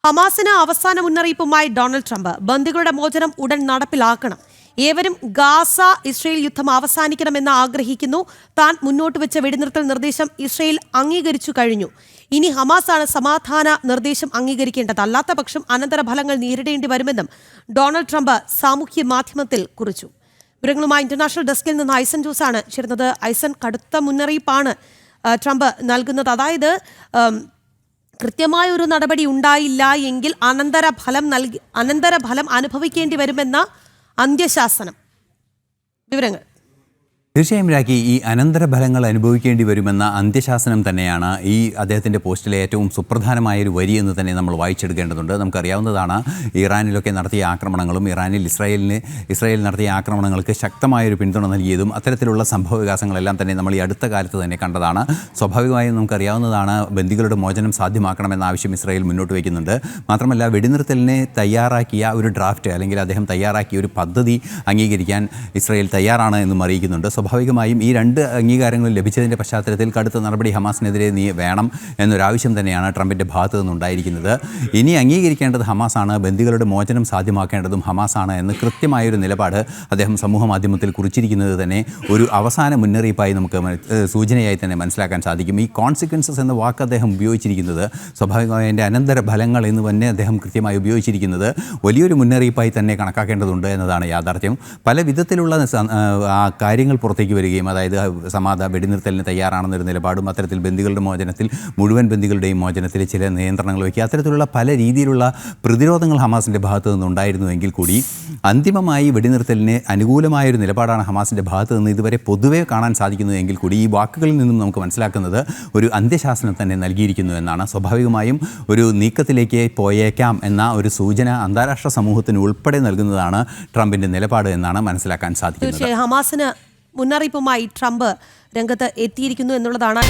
ഹമാസിന് അവസാന മുന്നറിയിപ്പുമായി ഡൊണാൾഡ് ട്രംപ്. ബന്ദികളുടെ മോചനം ഉടൻ നടപ്പിലാക്കണം. ഏവരും ഗാസ ഇസ്രയേൽ യുദ്ധം അവസാനിക്കണമെന്ന് ആഗ്രഹിക്കുന്നു. താൻ മുന്നോട്ട് വെച്ച വെടിനിർത്തൽ നിർദ്ദേശം ഇസ്രയേൽ അംഗീകരിച്ചു കഴിഞ്ഞു. ഇനി ഹമാസാണ് സമാധാന നിർദ്ദേശം അംഗീകരിക്കേണ്ടത്. അല്ലാത്ത പക്ഷം അനന്തരഫലങ്ങൾ നേരിടേണ്ടി വരുമെന്നും ഡൊണാൾഡ് ട്രംപ് സാമൂഹ്യ മാധ്യമത്തിൽ കുറിച്ചു. വിവരങ്ങളുമായി ഇന്റർനാഷണൽ ഡെസ്കിൽ നിന്ന് ഐസൻ ജോസാണ് ചേരുന്നത്. ഐസൻ, കടുത്ത മുന്നറിയിപ്പാണ് ട്രംപ് നൽകുന്നത്. അതായത് കൃത്യമായ ഒരു നടപടി ഉണ്ടായില്ല എങ്കിൽ അനന്തരഫലം അനുഭവിക്കേണ്ടി വരുമെന്ന അന്ത്യശാസനം. വിവരങ്ങൾ. തീർച്ചയായും രാഖി, ഈ അനന്തരഫലങ്ങൾ അനുഭവിക്കേണ്ടി വരുമെന്ന അന്ത്യശാസനം തന്നെയാണ് ഈ അദ്ദേഹത്തിൻ്റെ പോസ്റ്റിലെ ഏറ്റവും സുപ്രധാനമായൊരു വരി എന്ന് തന്നെ നമ്മൾ വായിച്ചെടുക്കേണ്ടതുണ്ട്. നമുക്കറിയാവുന്നതാണ് ഇറാനിലൊക്കെ നടത്തിയ ആക്രമണങ്ങളും ഇറാനിൽ ഇസ്രായേൽ നടത്തിയ ആക്രമണങ്ങൾക്ക് ശക്തമായൊരു പിന്തുണ നൽകിയതും അത്തരത്തിലുള്ള സംഭവ വികാസങ്ങളെല്ലാം തന്നെ നമ്മൾ ഈ അടുത്ത കാലത്ത് തന്നെ കണ്ടതാണ്. സ്വാഭാവികമായും നമുക്കറിയാവുന്നതാണ് ബന്ദികളുടെ മോചനം സാധ്യമാക്കണമെന്ന ആവശ്യം ഇസ്രായേൽ മുന്നോട്ട് വയ്ക്കുന്നുണ്ട്. മാത്രമല്ല, വെടിനിർത്തലിനെ തയ്യാറാക്കിയ ഒരു ഡ്രാഫ്റ്റ് അല്ലെങ്കിൽ അദ്ദേഹം തയ്യാറാക്കിയ ഒരു പദ്ധതി അംഗീകരിക്കാൻ ഇസ്രായേൽ തയ്യാറാണ് എന്നും അറിയിക്കുന്നുണ്ട്. സ്വാഭാവികമായും ഈ രണ്ട് അംഗീകാരങ്ങളും ലഭിച്ചതിൻ്റെ പശ്ചാത്തലത്തിൽ കടുത്ത നടപടി ഹമാസിനെതിരെ വേണം എന്നൊരാവശ്യം തന്നെയാണ് ട്രംപിൻ്റെ ഭാഗത്തു നിന്നുണ്ടായിരിക്കുന്നത്. ഇനി അംഗീകരിക്കേണ്ടത് ഹമാസാണ്, ബന്ദികളുടെ മോചനം സാധ്യമാക്കേണ്ടതും ഹമാസാണ് എന്ന് കൃത്യമായൊരു നിലപാട് അദ്ദേഹം സമൂഹ മാധ്യമത്തിൽ കുറിച്ചിരിക്കുന്നത് തന്നെ ഒരു അവസാന മുന്നറിയിപ്പായി നമുക്ക് സൂചനയായി തന്നെ മനസ്സിലാക്കാൻ സാധിക്കും. ഈ കോൺസിക്വൻസസ് എന്ന വാക്ക് അദ്ദേഹം ഉപയോഗിച്ചിരിക്കുന്നത് സ്വാഭാവികമായി അതിൻ്റെ അനന്തര ഫലങ്ങൾ എന്ന് തന്നെ അദ്ദേഹം കൃത്യമായി ഉപയോഗിച്ചിരിക്കുന്നത് വലിയൊരു മുന്നറിയിപ്പായി തന്നെ കണക്കാക്കേണ്ടതുണ്ട് എന്നതാണ് യാഥാർത്ഥ്യം. പല വിധത്തിലുള്ള കാര്യങ്ങൾ പുറത്തേക്ക് വരികയും, അതായത് വെടിനിർത്തലിന് തയ്യാറാണെന്നൊരു നിലപാടും, അത്തരത്തിൽ ബന്ദികളുടെ മോചനത്തിൽ മുഴുവൻ ബന്ദികളുടെയും മോചനത്തിൽ ചില നിയന്ത്രണങ്ങൾ വയ്ക്കുക, അത്തരത്തിലുള്ള പല രീതിയിലുള്ള പ്രതിരോധങ്ങൾ ഹമാസിൻ്റെ ഭാഗത്തു നിന്നുണ്ടായിരുന്നുവെങ്കിൽ കൂടി അന്തിമമായി വെടിനിർത്തലിന് അനുകൂലമായൊരു നിലപാടാണ് ഹമാസിൻ്റെ ഭാഗത്തു നിന്ന് ഇതുവരെ പൊതുവെ കാണാൻ സാധിക്കുന്നതെങ്കിൽ കൂടി ഈ വാക്കുകളിൽ നിന്നും നമുക്ക് മനസ്സിലാക്കുന്നത് ഒരു അന്ത്യശാസനം തന്നെ നൽകിയിരിക്കുന്നു എന്നാണ്. സ്വാഭാവികമായും ഒരു നീക്കത്തിലേക്ക് പോയേക്കാം എന്ന ഒരു സൂചന അന്താരാഷ്ട്ര സമൂഹത്തിന് ഉൾപ്പെടെ നൽകുന്നതാണ് ട്രംപിൻ്റെ നിലപാട് എന്നാണ് മനസ്സിലാക്കാൻ സാധിക്കുന്നത്. ഹമാസിന് മുന്നറിയിപ്പുമായി ട്രംപ് രംഗത്ത് എത്തിയിരിക്കുന്നു എന്നുള്ളതാണ്.